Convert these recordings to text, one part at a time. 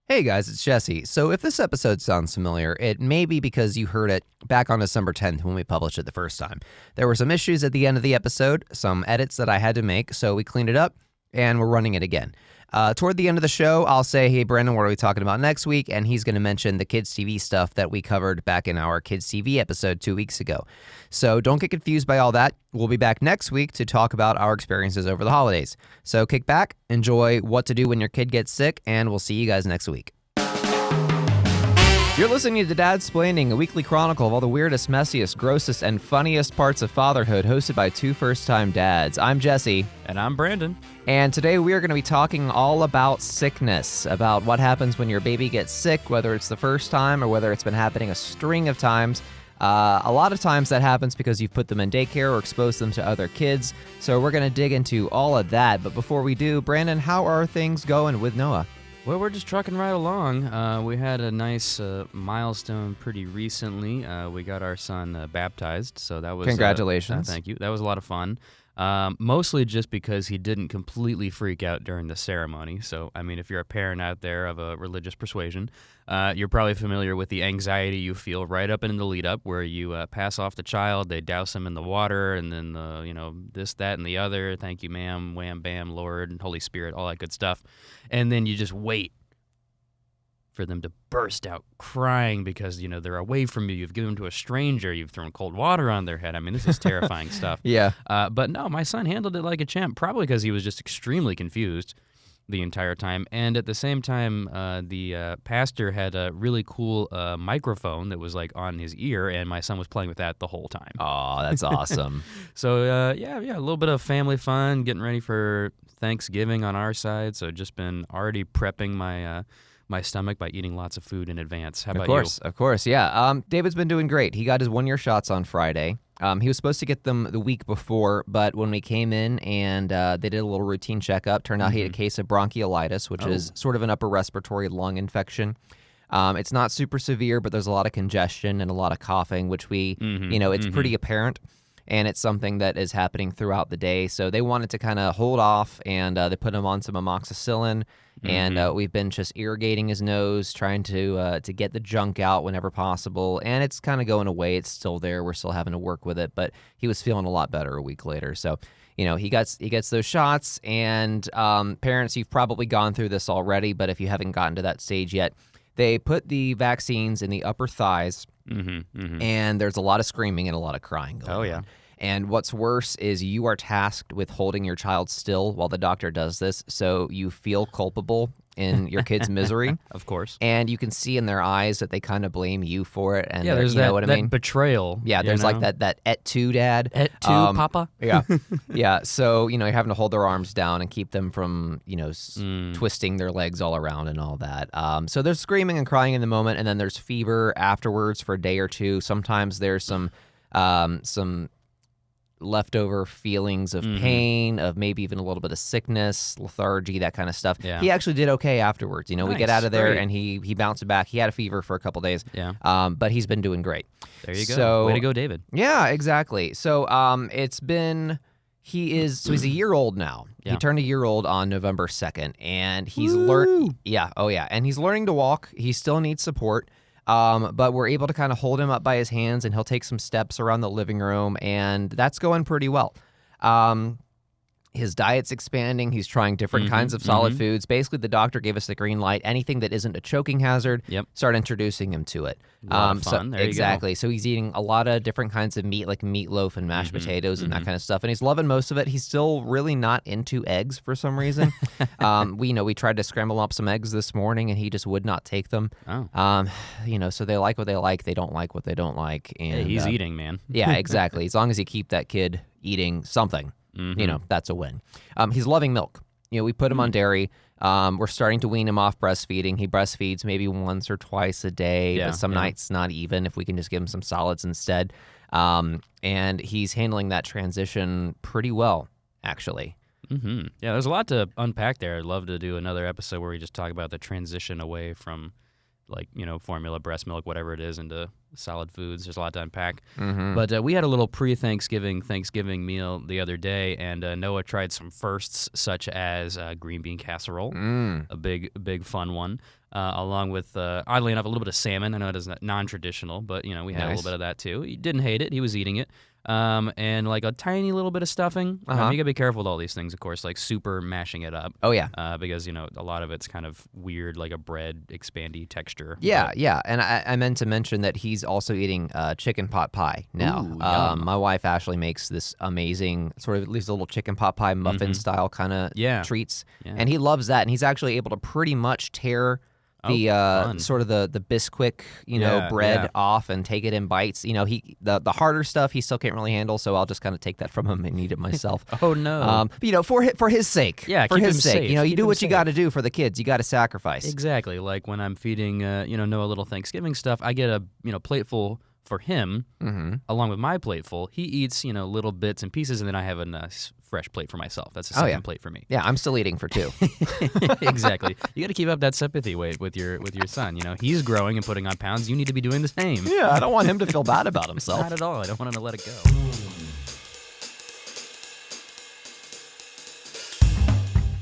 Hey guys, it's Jesse. So if this episode sounds familiar, it may be because you heard it back on December 10th when we published it the first time. There were some issues at the end of the episode, some edits that I had to make, so we cleaned it up and we're running it again. Toward the end of the show, I'll say, hey, Brandon, what are we talking about next week? And he's going to mention the Kids TV stuff that we covered back in our Kids TV episode 2 weeks ago. So don't get confused by all that. We'll be back next week to talk about our experiences over the holidays. So kick back, enjoy what to do when your kid gets sick, and we'll see you guys next week. You're listening to Dadsplaining, a weekly chronicle of all the weirdest, messiest, grossest, and funniest parts of fatherhood, hosted by two first-time dads. I'm Jesse. And I'm Brandon. And today we are going to be talking all about sickness, about what happens when your baby gets sick, whether it's the first time or whether it's been happening a string of times. A lot of times that happens because you've put them in daycare or exposed them to other kids. So we're going to dig into all of that. But before we do, Brandon, how are things going with Noah? Well, we're just trucking right along. We had a nice milestone pretty recently. We got our son baptized, so that was... Congratulations. Thank you. That was a lot of fun. Mostly just because he didn't completely freak out during the ceremony. So, I mean, if you're a parent out there of a religious persuasion, you're probably familiar with the anxiety you feel right up in the lead-up where you pass off the child, they douse him in the water, and then, this, that, and the other, thank you, ma'am, wham, bam, Lord, and Holy Spirit, all that good stuff. And then you just wait for them to burst out crying because, they're away from you. You've given them to a stranger. You've thrown cold water on their head. I mean, this is terrifying stuff. Yeah. But no, my son handled it like a champ, probably because he was just extremely confused the entire time. And at the same time, the pastor had a really cool microphone that was like on his ear, and my son was playing with that the whole time. Oh, that's awesome. So, a little bit of family fun, getting ready for Thanksgiving on our side. So just been already prepping my stomach by eating lots of food in advance. How about you? Of course, yeah. David's been doing great. He got his 1-year shots on Friday. He was supposed to get them the week before, but when we came in and they did a little routine checkup, turned out he had a case of bronchiolitis, which is sort of an upper respiratory lung infection. It's not super severe, but there's a lot of congestion and a lot of coughing, which it's pretty apparent. And it's something that is happening throughout the day. So they wanted to kind of hold off, and they put him on some amoxicillin. And we've been just irrigating his nose, trying to get the junk out whenever possible. And it's kind of going away. It's still there. We're still having to work with it. But he was feeling a lot better a week later. So, he gets those shots. And parents, you've probably gone through this already. But if you haven't gotten to that stage yet, they put the vaccines in the upper thighs. And there's a lot of screaming and a lot of crying going on. And what's worse is you are tasked with holding your child still while the doctor does this, so you feel culpable in your kid's misery. Of course. And you can see in their eyes that they kind of blame you for it. And there's that betrayal. Yeah, there's like that et tu, Dad. Et tu, Papa. Yeah. Yeah, so, you're having to hold their arms down and keep them from, twisting their legs all around and all that. So there's screaming and crying in the moment, and then there's fever afterwards for a day or two. Sometimes there's some leftover feelings of pain, of maybe even a little bit of sickness, lethargy, that kind of stuff. Yeah. He actually did okay afterwards. Nice, we get out of there great. and he bounced back. He had a fever for a couple days. Yeah. But he's been doing great. There you go. So, way to go, David. Yeah, exactly. So he's a year old now. Yeah. He turned a year old on November 2nd, and he's learning. Yeah. Oh yeah. And he's learning to walk. He still needs support. But we're able to kind of hold him up by his hands, and he'll take some steps around the living room, and that's going pretty well. His diet's expanding. He's trying different kinds of solid foods. Basically, the doctor gave us the green light. Anything that isn't a choking hazard, start introducing him to it. A lot of fun. There exactly. You go. So he's eating a lot of different kinds of meat, like meatloaf and mashed potatoes and that kind of stuff. And he's loving most of it. He's still really not into eggs for some reason. We tried to scramble up some eggs this morning, and he just would not take them. Oh. So they like what they like. They don't like what they don't like. And he's eating, man. Yeah, exactly. As long as you keep that kid eating something. That's a win. He's loving milk. We put him on dairy. We're starting to wean him off breastfeeding. He breastfeeds maybe once or twice a day, but some nights not even, if we can just give him some solids instead. And he's handling that transition pretty well, actually. Yeah, there's a lot to unpack there. I'd love to do another episode where we just talk about the transition away from like, formula, breast milk, whatever it is, into solid foods. There's a lot to unpack. Mm-hmm. But we had a little Thanksgiving meal the other day, and Noah tried some firsts, such as green bean casserole, a big fun one, along with, oddly enough, a little bit of salmon. I know it is non-traditional, but, we had a little bit of that too. He didn't hate it. He was eating it. And like a tiny little bit of stuffing. You gotta be careful with all these things, of course, like super mashing it up. Oh, yeah. Because, a lot of it's kind of weird, like a bread, expandy texture. Yeah, yeah. And I meant to mention that he's also eating chicken pot pie now. Ooh, my wife, Ashley, makes this amazing sort of at least a little chicken pot pie muffin style kind of treats. Yeah. And he loves that. And he's actually able to pretty much tear the sort of the Bisquick, bread off and take it in bites. The harder stuff he still can't really handle, so I'll just kind of take that from him and eat it myself. Oh no! But, for his sake, for his sake, you do what you got to do for the kids. You got to sacrifice. Exactly. Like when I'm feeding Noah little Thanksgiving stuff, I get a plateful for him, along with my plateful. He eats little bits and pieces, and then I have a nice fresh plate for myself. That's a second plate for me. Yeah, I'm still eating for two. Exactly. You got to keep up that sympathy weight with your son. He's growing and putting on pounds. You need to be doing the same. Yeah, I don't want him to feel bad about himself. Not at all. I don't want him to let it go.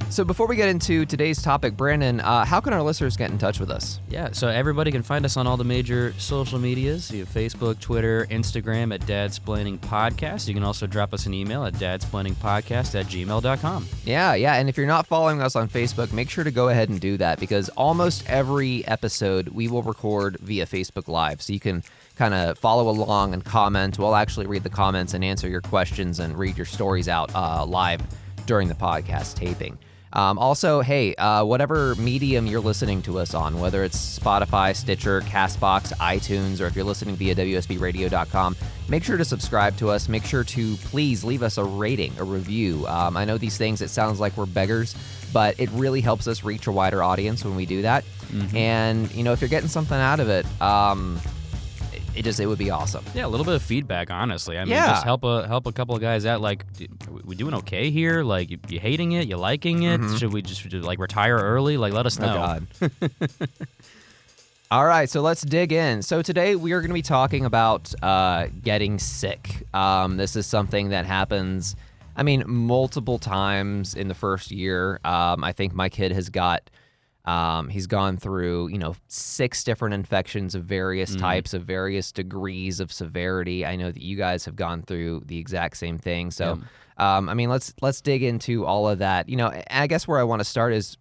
So before we get into today's topic, Brandon, how can our listeners get in touch with us? Yeah, so everybody can find us on all the major social medias. You have Facebook, Twitter, Instagram at Dadsplaining Podcast. You can also drop us an email at dadsplainingpodcast@gmail.com. Yeah, and if you're not following us on Facebook, make sure to go ahead and do that, because almost every episode we will record via Facebook Live. So you can kind of follow along and comment. We'll actually read the comments and answer your questions and read your stories out live during the podcast taping. Also, hey, whatever medium you're listening to us on, whether it's Spotify, Stitcher, CastBox, iTunes, or if you're listening via WSBradio.com, make sure to subscribe to us. Make sure to please leave us a rating, a review. I know these things, it sounds like we're beggars, but it really helps us reach a wider audience when we do that. And, if you're getting something out of it, it would be awesome. Yeah, a little bit of feedback, honestly. I mean, just help a couple of guys out. Like, we doing okay here? Like, you hating it? You liking it? Should we just retire early? Like, let us know. Oh, God. All right, so let's dig in. So today we are going to be talking about getting sick. This is something that happens, multiple times in the first year. I think my kid has he's gone through, 6 different infections of various types, of various degrees of severity. I know that you guys have gone through the exact same thing. So, let's dig into all of that. I guess where I want to start is,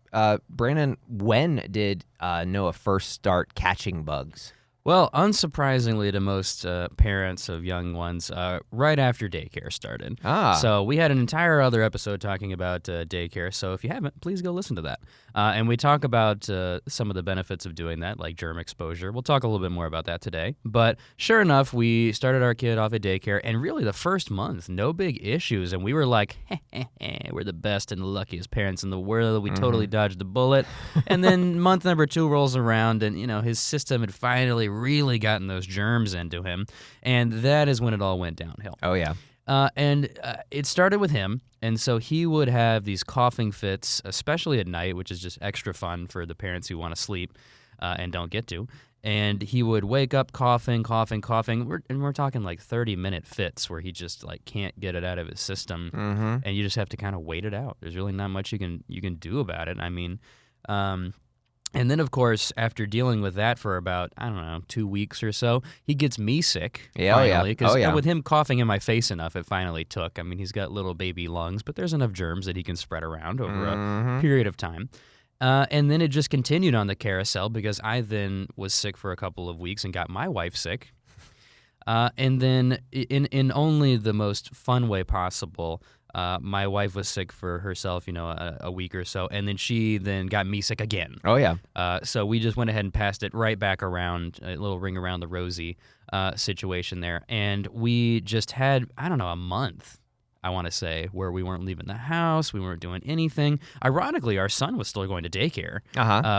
Brandon, when did Noah first start catching bugs? Well, unsurprisingly to most parents of young ones, right after daycare started. So we had an entire other episode talking about daycare, so if you haven't, please go listen to that. And we talk about some of the benefits of doing that, like germ exposure. We'll talk a little bit more about that today. But sure enough, we started our kid off at daycare, and really the first month, no big issues. And we were like, we're the best and the luckiest parents in the world. We totally dodged the bullet. And then month number 2 rolls around, and, his system had finally really gotten those germs into him, and that is when it all went downhill. Oh, yeah. And it started with him, and so he would have these coughing fits, especially at night, which is just extra fun for the parents who want to sleep and don't get to. And he would wake up coughing. We're talking like 30-minute fits where he just can't get it out of his system, and you just have to kind of wait it out. There's really not much you can do about it. And then, of course, after dealing with that for about, 2 weeks or so, he gets me sick, finally. Because with him coughing in my face enough, it finally took. He's got little baby lungs, but there's enough germs that he can spread around over a period of time. And then it just continued on the carousel, because I then was sick for a couple of weeks and got my wife sick. And then in only the most fun way possible, my wife was sick for herself, a week or so, and then she got me sick again. Oh, yeah. So we just went ahead and passed it right back around, a little ring around the rosy situation there. And we just had, a month, I want to say, where we weren't leaving the house, we weren't doing anything. Ironically, our son was still going to daycare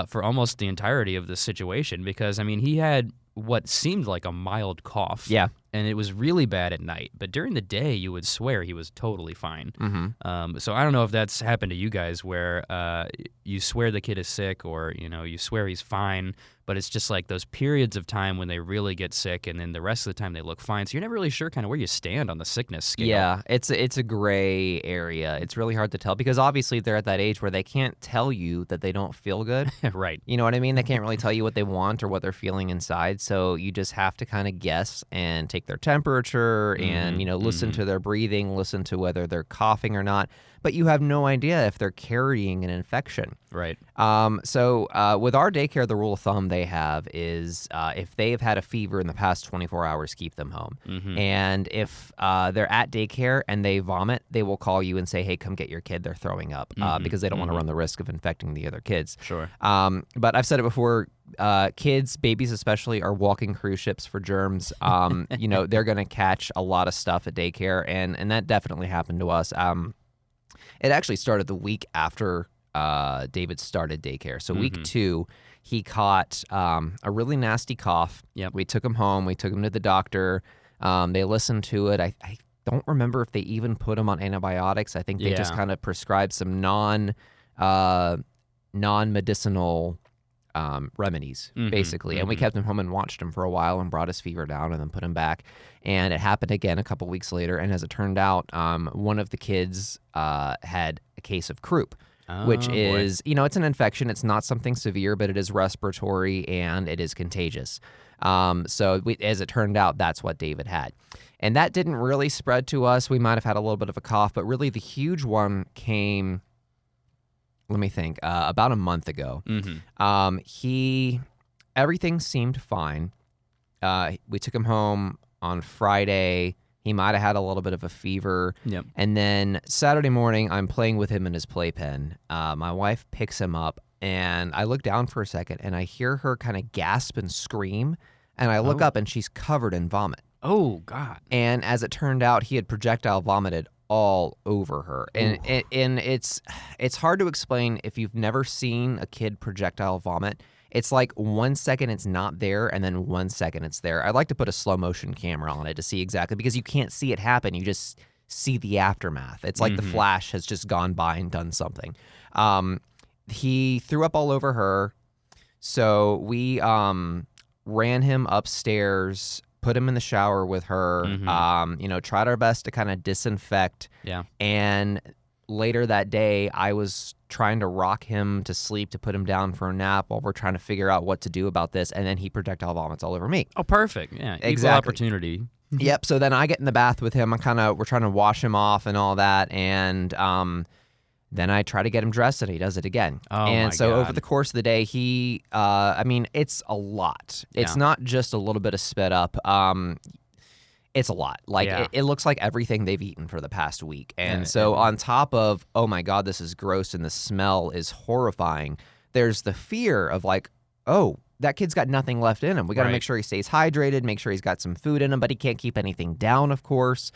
for almost the entirety of the situation, because, he had what seemed like a mild cough. Yeah. and it was really bad at night. But during the day, you would swear he was totally fine. Mm-hmm. So I don't know if that's happened to you guys, where you swear the kid is sick, or you swear he's fine, but it's just like those periods of time when they really get sick, and then the rest of the time they look fine. So you're never really sure kind of where you stand on the sickness scale. Yeah, it's a gray area. It's really hard to tell because obviously they're at that age where they can't tell you that they don't feel good. Right. You know what I mean? They can't really tell you what they want or what they're feeling inside. So you just have to kind of guess and take their temperature and, listen to their breathing, listen to whether they're coughing or not. But you have no idea if they're carrying an infection. Right. So with our daycare, the rule of thumb they have is if they have had a fever in the past 24 hours, keep them home. And if they're at daycare and they vomit, they will call you and say, hey, come get your kid. They're throwing up because they don't want to run the risk of infecting the other kids. Sure. But I've said it before, kids, babies especially, are walking cruise ships for germs. They're going to catch a lot of stuff at daycare, and that definitely happened to us. It actually started the week after David started daycare. So week 2, he caught a really nasty cough. Yep. We took him home. We took him to the doctor. They listened to it. I don't remember if they even put him on antibiotics. I think they just kind of prescribed some non-medicinal remedies, basically. And we kept him home and watched him for a while and brought his fever down and then put him back. And it happened again a couple weeks later. And as it turned out, one of the kids had a case of croup, which is, it's an infection. It's not something severe, but it is respiratory and it is contagious. As it turned out, that's what David had. And that didn't really spread to us. We might have had a little bit of a cough, but really the huge one came, let me think, about a month ago. Everything seemed fine. We took him home on Friday. He might have had a little bit of a fever. Yep. And then Saturday morning, I'm playing with him in his playpen. My wife picks him up, and I look down for a second, and I hear her kind of gasp and scream. And I look up, and she's covered in vomit. Oh, God. And as it turned out, he had projectile vomited all over her. And it's hard to explain if you've never seen a kid projectile vomit. It's like 1 second it's not there, and then 1 second it's there. I'd like to put a slow motion camera on it to see exactly, because you can't see it happen. You just see the aftermath. It's like the flash has just gone by and done something. He threw up all over her. So we ran him upstairs, put him in the shower with her, tried our best to kind of disinfect. Yeah. And later that day, I was trying to rock him to sleep to put him down for a nap while we're trying to figure out what to do about this. And then he projectile vomits all over me. Oh, perfect. Yeah. Exactly. Equal opportunity. Yep. So then I get in the bath with him. We're trying to wash him off and all that. And then I try to get him dressed, and he does it again. Oh, and my so God. over the course of the day, it's a lot. It's not just a little bit of spit up. It's a lot. It looks like everything they've eaten for the past week. And on top of, oh my God, this is gross and the smell is horrifying, there's the fear of that kid's got nothing left in him. We got to make sure he stays hydrated, make sure he's got some food in him, but he can't keep anything down, of course.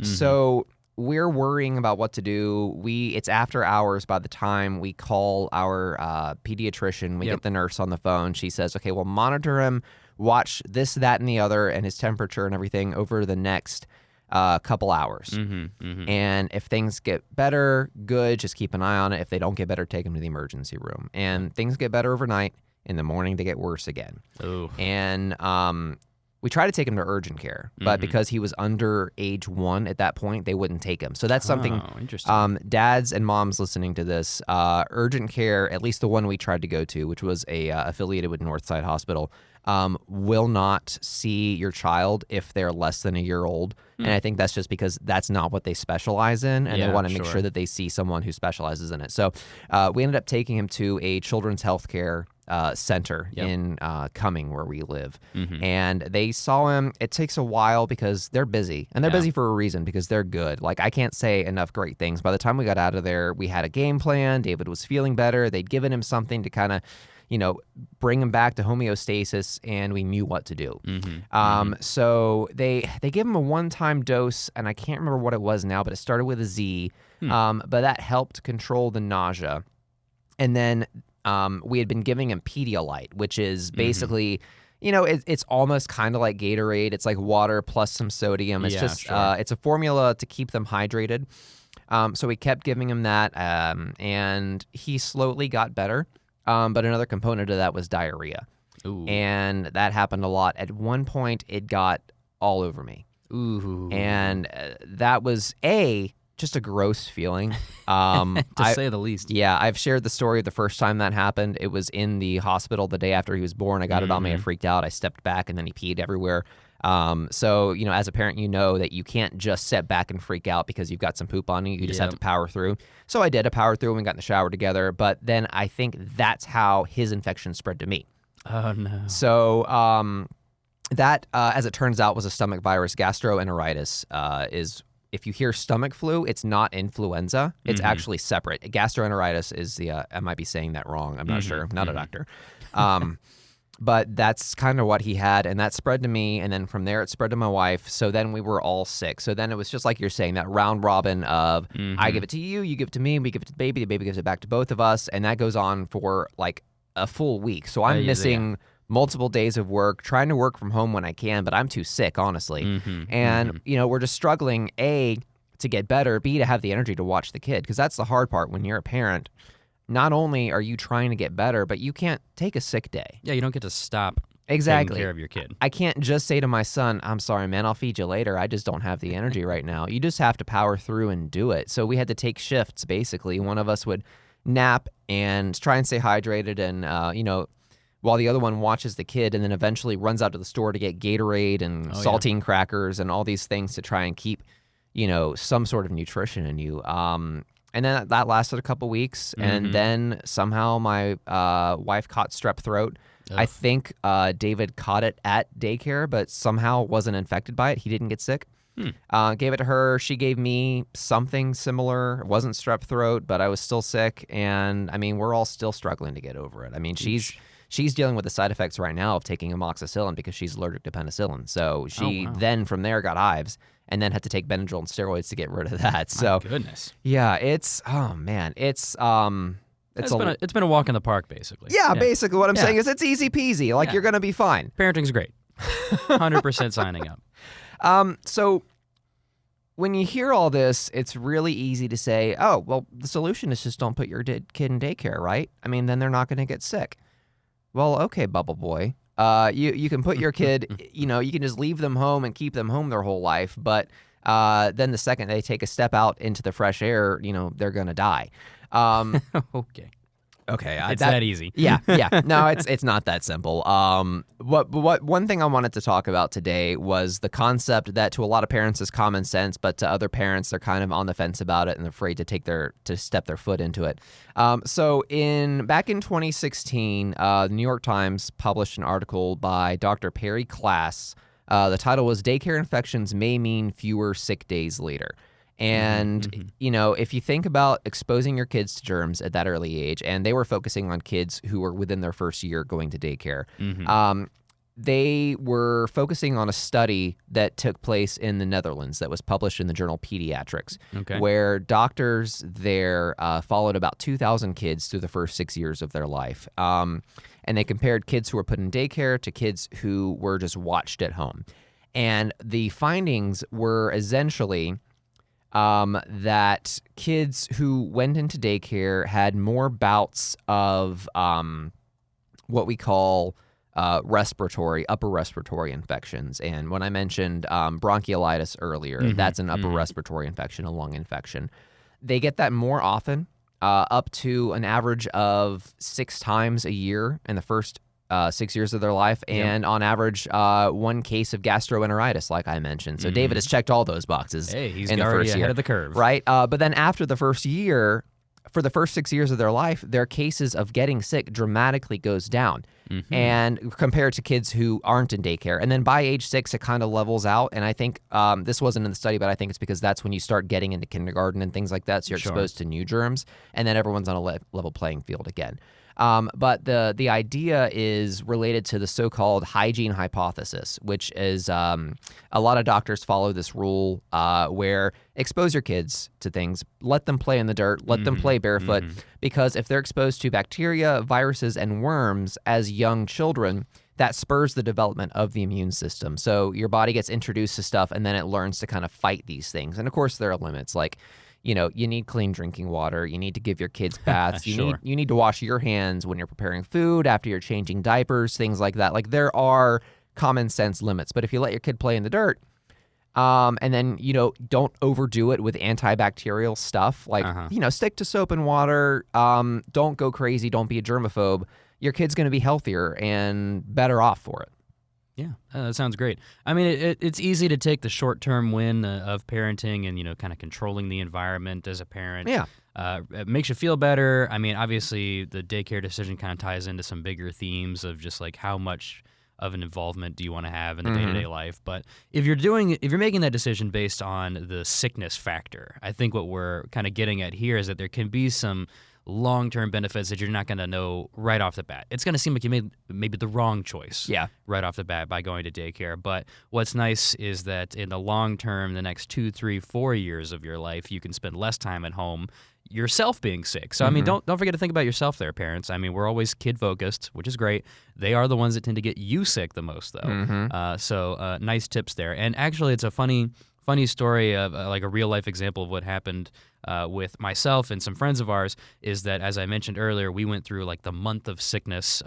So we're worrying about what to do. It's after hours by the time we call our pediatrician. We get the nurse on the phone. She says, okay, we'll monitor him, watch this, that, and the other, and his temperature and everything over the next couple hours. And if things get better, good, just keep an eye on it. If they don't get better, take him to the emergency room. And things get better overnight. In the morning, they get worse again. Ooh. And we try to take him to urgent care, but because he was under age 1 at that point, they wouldn't take him. So that's something, dads and moms listening to this, urgent care, at least the one we tried to go to, which was affiliated with Northside Hospital, will not see your child if they're less than a year old. And I think that's just because that's not what they specialize in, and they want to make sure that they see someone who specializes in it. So we ended up taking him to a children's health care center in Cumming, where we live. And they saw him. It takes a while because they're busy, and they're busy for a reason, because they're good. I can't say enough great things. By the time we got out of there, we had a game plan. David was feeling better. They'd given him something to kind of bring him back to homeostasis, and we knew what to do. So they gave him a one-time dose, and I can't remember what it was now, but it started with a Z. But that helped control the nausea. And then we had been giving him Pedialyte, which is basically It's almost kind of like Gatorade. It's like water plus some sodium. It's just sure. it's a formula to keep them hydrated. So we kept giving him that, and he slowly got better. But another component of that was diarrhea. Ooh. And that happened a lot. At one point, it got all over me. Ooh. And that was just a gross feeling. To say the least. Yeah, I've shared the story of the first time that happened. It was in the hospital the day after he was born. I got it on me. I freaked out. I stepped back, and then he peed everywhere. So, as a parent, you know that you can't just sit back and freak out because you've got some poop on you. You just have to power through. So I did. I powered through and we got in the shower together. But then I think that's how his infection spread to me. Oh, no. So that, as it turns out, was a stomach virus. Gastroenteritis is, if you hear stomach flu, it's not influenza. It's actually separate. Gastroenteritis is I might be saying that wrong. I'm not sure. I'm not a doctor. But that's kind of what he had, and that spread to me, and then from there it spread to my wife. So then we were all sick. So then it was just like you're saying, that round robin of I give it to you, you give it to me, we give it to the baby gives it back to both of us, and that goes on for like a full week. So I'm missing multiple days of work, trying to work from home when I can, but I'm too sick, honestly. And, we're just struggling, A, to get better, B, to have the energy to watch the kid, because that's the hard part when you're a parent. Not only are you trying to get better, but you can't take a sick day. Yeah, you don't get to stop taking care of your kid. I can't just say to my son, I'm sorry, man, I'll feed you later. I just don't have the energy right now. You just have to power through and do it. So we had to take shifts, basically. One of us would nap and try and stay hydrated and, while the other one watches the kid and then eventually runs out to the store to get Gatorade and saltine crackers and all these things to try and keep, some sort of nutrition in you. And then that lasted a couple weeks, and then somehow my wife caught strep throat. I think David caught it at daycare, but somehow wasn't infected by it. He didn't get sick. Gave it to her. She gave me something similar. It wasn't strep throat, but I was still sick, and I mean, we're all still struggling to get over it. I mean, she's dealing with the side effects right now of taking amoxicillin because she's allergic to penicillin. So she then from there got hives. And then had to take Benadryl and steroids to get rid of that. So, my goodness. Yeah, it's it's been a walk in the park, basically. Yeah, basically what I'm saying is it's easy peasy. Like you're gonna be fine. Parenting's great. 100% signing up. So when you hear all this, it's really easy to say, oh, well, the solution is just don't put your kid in daycare, right? I mean, then they're not gonna get sick. Well, okay, Bubble Boy. You can put your kid, you can just leave them home and keep them home their whole life. But then the second they take a step out into the fresh air, they're going to die. Okay. It's that easy. Yeah. No, it's not that simple. What one thing I wanted to talk about today was the concept that to a lot of parents is common sense, but to other parents they're kind of on the fence about it and afraid to step their foot into it. So back in 2016, the New York Times published an article by Dr. Perry Klass. The title was "Daycare Infections May Mean Fewer Sick Days Later." And, if you think about exposing your kids to germs at that early age, and they were focusing on kids who were within their first year going to daycare, they were focusing on a study that took place in the Netherlands that was published in the journal Pediatrics, where doctors there followed about 2,000 kids through the first 6 years of their life. And they compared kids who were put in daycare to kids who were just watched at home. And the findings were essentially that kids who went into daycare had more bouts of what we call upper respiratory infections. And when I mentioned bronchiolitis earlier, that's an upper respiratory infection, a lung infection. They get that more often, up to an average of 6 times a year in the first 6 years of their life, and on average, 1 case of gastroenteritis, like I mentioned. So David has checked all those boxes. Hey, he's in the already first year, ahead of the curve, right? But then after the first year, for the first 6 years of their life, their cases of getting sick dramatically goes down, and compared to kids who aren't in daycare. And then by age 6, it kind of levels out. And I think this wasn't in the study, but I think it's because that's when you start getting into kindergarten and things like that. So you're exposed to new germs, and then everyone's on a level playing field again. But the idea is related to the so-called hygiene hypothesis, which is a lot of doctors follow this rule where expose your kids to things, let them play in the dirt, let them play barefoot, because if they're exposed to bacteria, viruses, and worms as young children, that spurs the development of the immune system. So your body gets introduced to stuff, and then it learns to kind of fight these things. And of course, there are limits. Like, you need clean drinking water. You need to give your kids baths. Sure. You need to wash your hands when you're preparing food, after you're changing diapers, things like that. Like, there are common sense limits. But if you let your kid play in the dirt, and then, don't overdo it with antibacterial stuff. Like, stick to soap and water. Don't go crazy. Don't be a germaphobe. Your kid's going to be healthier and better off for it. Yeah, that sounds great. I mean, it's easy to take the short-term win of parenting and, kind of controlling the environment as a parent. Yeah. It makes you feel better. I mean, obviously, the daycare decision kind of ties into some bigger themes of just like how much of an involvement do you want to have in the day-to-day life. But if you're making that decision based on the sickness factor, I think what we're kind of getting at here is that there can be some long-term benefits that you're not going to know right off the bat. It's going to seem like you made maybe the wrong choice right off the bat by going to daycare. But what's nice is that in the long term, the next 2, 3, 4 years of your life, you can spend less time at home yourself being sick. So, I mean, don't forget to think about yourself there, parents. I mean, we're always kid-focused, which is great. They are the ones that tend to get you sick the most, though. So nice tips there. And actually, it's a funny story of like a real-life example of what happened with myself and some friends of ours is that, as I mentioned earlier, we went through like the month of sickness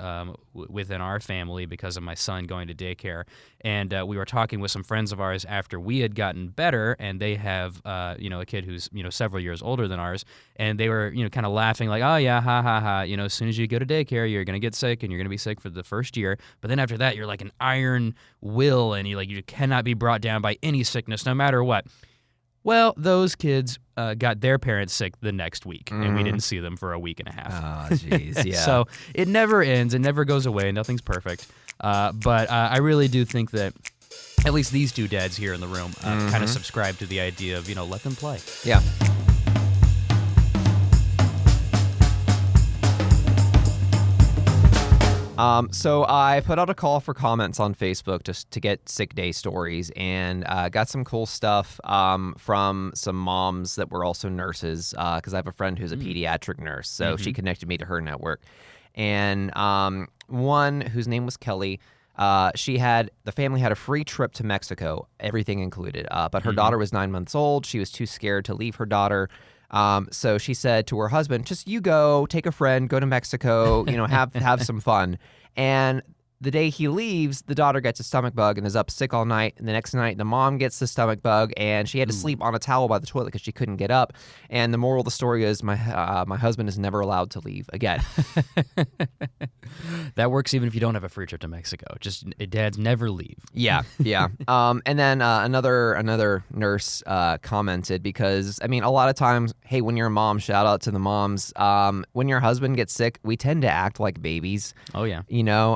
within our family because of my son going to daycare. And we were talking with some friends of ours after we had gotten better, and they have, a kid who's, several years older than ours. And they were, kind of laughing like, oh, yeah, ha, ha, ha. As soon as you go to daycare, you're going to get sick and you're going to be sick for the first year. But then after that, you're like an iron will and you cannot be brought down by any sickness, no matter what. Well, those kids got their parents sick the next week, and we didn't see them for a week and a half. Oh, jeez, yeah. So it never ends. It never goes away. Nothing's perfect. But I really do think that at least these two dads here in the room kind of subscribe to the idea of, let them play. Yeah. So I put out a call for comments on Facebook just to get sick day stories, and got some cool stuff from some moms that were also nurses, because I have a friend who's a pediatric nurse, so she connected me to her network. And one whose name was Kelly, the family had a free trip to Mexico, everything included, but her daughter was 9 months old. She was too scared to leave her daughter. So she said to her husband, just you go, take a friend, go to Mexico, have some fun. And the day he leaves, the daughter gets a stomach bug and is up sick all night. And the next night, the mom gets the stomach bug, and she had to sleep on a towel by the toilet because she couldn't get up. And the moral of the story is my husband is never allowed to leave again. That works even if you don't have a free trip to Mexico. Just dads never leave. Yeah. And then another nurse commented, because, I mean, a lot of times, hey, when you're a mom, shout out to the moms, when your husband gets sick, we tend to act like babies. Oh, yeah.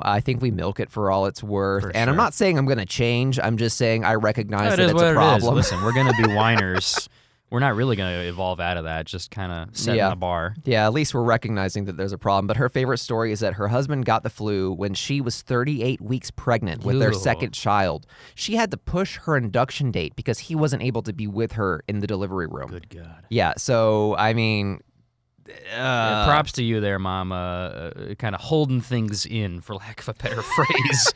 I think we milk it for all it's worth. For and sure. I'm not saying I'm going to change. I'm just saying I recognize It that is it's what a it is. problem. Listen, we're going to be whiners. We're not really going to evolve out of that, just kind of setting the bar. Yeah, at least we're recognizing that there's a problem. But her favorite story is that her husband got the flu when she was 38 weeks pregnant with their second child. She had to push her induction date because he wasn't able to be with her in the delivery room. Good God. Yeah, so, I mean... props to you there, Mom. Kind of holding things in, for lack of a better phrase.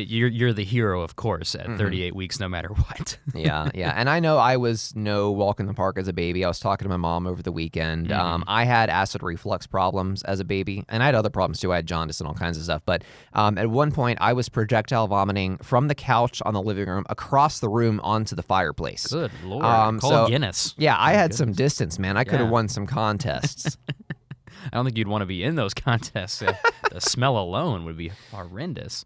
You're the hero, of course, at 38 weeks, no matter what. Yeah. And I know I was no walk in the park as a baby. I was talking to my mom over the weekend. I had acid reflux problems as a baby, and I had other problems too. I had jaundice and all kinds of stuff. But at one point, I was projectile vomiting from the couch on the living room across the room onto the fireplace. Good Lord. Call Guinness. Yeah, I had some distance, man. I could have won some contests. I don't think you'd want to be in those contests. The smell alone would be horrendous.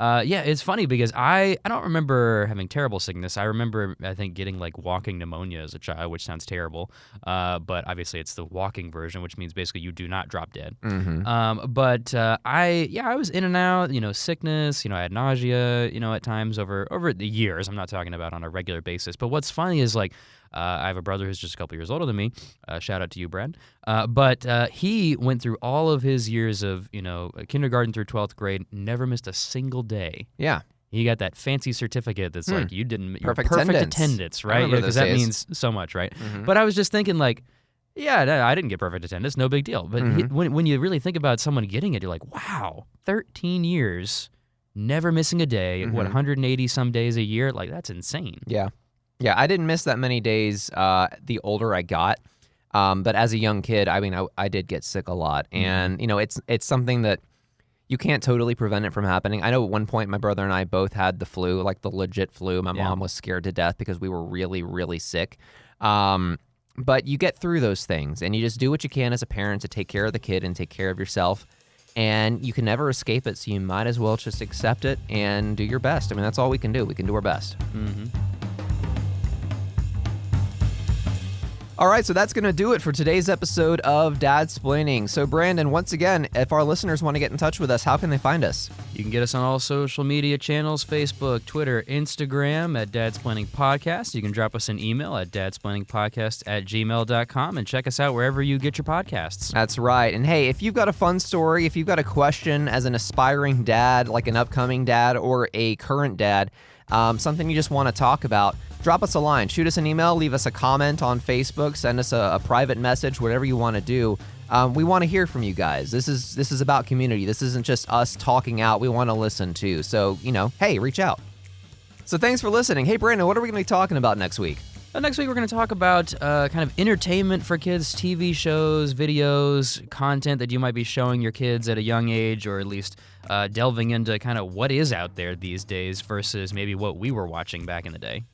It's funny because I don't remember having terrible sickness. I remember, I think, getting like walking pneumonia as a child, which sounds terrible. But obviously it's the walking version, which means basically you do not drop dead. But I was in and out, sickness, I had nausea, at times over the years. I'm not talking about on a regular basis. But what's funny is like, I have a brother who's just a couple years older than me. Shout out to you, Brad. But he went through all of his years of, kindergarten through 12th grade, never missed a single day. Yeah. He got that fancy certificate that's like you didn't Perfect attendance, right? Because that means so much, right? Mm-hmm. But I was just thinking like, yeah, I didn't get perfect attendance, no big deal. But when you really think about someone getting it, you're like, wow, 13 years, never missing a day, 180 some days a year, like that's insane. Yeah. Yeah, I didn't miss that many days the older I got. But as a young kid, I mean, I did get sick a lot. And, it's something that you can't totally prevent it from happening. I know at one point my brother and I both had the flu, like the legit flu. My mom was scared to death because we were really, really sick. But you get through those things, and you just do what you can as a parent to take care of the kid and take care of yourself. And you can never escape it, so you might as well just accept it and do your best. I mean, that's all we can do. We can do our best. All right, so that's going to do it for today's episode of Dadsplaining. So, Brandon, once again, if our listeners want to get in touch with us, how can they find us? You can get us on all social media channels, Facebook, Twitter, Instagram at Dadsplaining Podcast. You can drop us an email at dadsplainingpodcast@gmail.com and check us out wherever you get your podcasts. That's right. And hey, if you've got a fun story, if you've got a question as an aspiring dad, like an upcoming dad or a current dad, something you just want to talk about, drop us a line, shoot us an email, leave us a comment on Facebook, send us a private message, whatever you want to do. We want to hear from you guys. This is about community. This isn't just us talking out. We want to listen too. So, hey, reach out. So thanks for listening. Hey, Brandon, what are we going to be talking about next week? Next week, we're going to talk about kind of entertainment for kids, TV shows, videos, content that you might be showing your kids at a young age, or at least delving into kind of what is out there these days versus maybe what we were watching back in the day.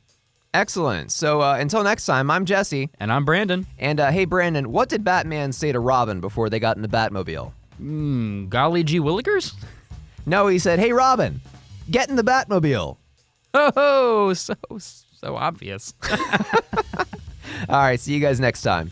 Excellent. So until next time, I'm Jesse. And I'm Brandon. And hey, Brandon, what did Batman say to Robin before they got in the Batmobile? Golly gee willikers? No, he said, hey, Robin, get in the Batmobile. Oh, so obvious. All right, see you guys next time.